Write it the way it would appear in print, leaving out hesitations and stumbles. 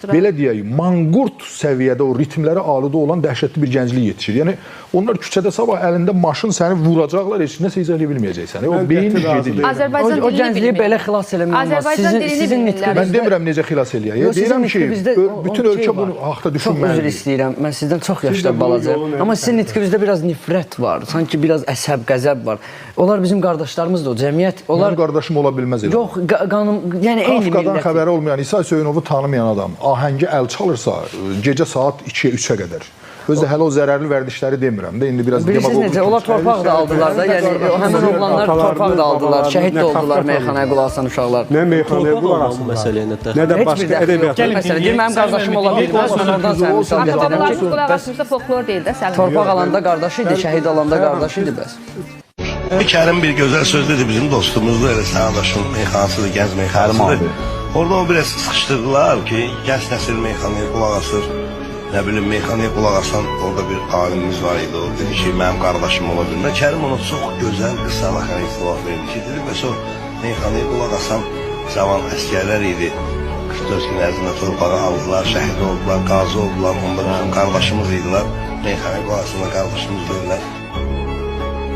belə deyək, manqurt səviyyədə o ritmlərə aludə olan dəhşətli bir gənclik yetişir. Yəni onlar küçədə sabah əlində maşın səni vuracaqlar, heç nəsə izah edə bilməyəcəksən. O beyin gedir. O gəncliyi belə xilas eləmək olmaz. Sizin nitqiniz. Mən demirəm necə xilas eləyək. Deyirəm ki, bütün ölkə bunu haqda düşünməlidir. Çox üzr istəyirəm. Mən sizdən çox yaşda balacayam. Amma sizin nitqinizdə biraz nifrət var. Sanki biraz əsəb, qəzəb var. Onlar bizim qardaşlarımızdır, o cəmiyyət. Mənim qardaşım ola bilməz elə. Yox, yəni eyni millət. Kafkadan xəbəri olmayan İsa Hüseynovu tanımayan adam ahəngi əl çalırsa, gecə saat 2-yə, 3-ə qədər. Özü hələ o zərərli vərdişləri demirəm də, indi biraz demagoq. Necə, onlar torpaq da aldılar da, yəni həmin oğlanlar torpaq da aldılar, şəhid də oldular meyxanaya qulaq asan uşaqlar. Nə meyxanaya qulaq asınlar, nə də başqa ədəbiyyat. Məsələn, deyir, mənim qardaşım ola bilməz, mən oradan sənə misal gətirəm ki, qulaq asmışsa folklor deyil də, Səlim. Torpaq alanda qardaş idi, şəhid alanda qardaş idi bəs. Kərim bir gözəl sözdədir bizim dostumuzdur, elə sağdaşın meyxanasıdır, gənc meyxanasıdır. Orada o biraz sıxışdırdılar ki, gənc nəsil meyxanaya qulaq asır. Nə bilim, meyxanaya qulaq asan, orada bir alimimiz var idi, o dedi ki, mənim qardaşım ola bilmə. Kərim ona çox gözəl, qısa vaxtına cavab verdi ki, dedi, bəs o meyxanaya qulaq asan cavan əskərlər idi. 44 gün ərzində torpağı aldılar, şəhid oldular, qazi oldular, onlar bizim qardaşımız idilər. Meyxanaya qulaq asanda qardaşımız deyirlər.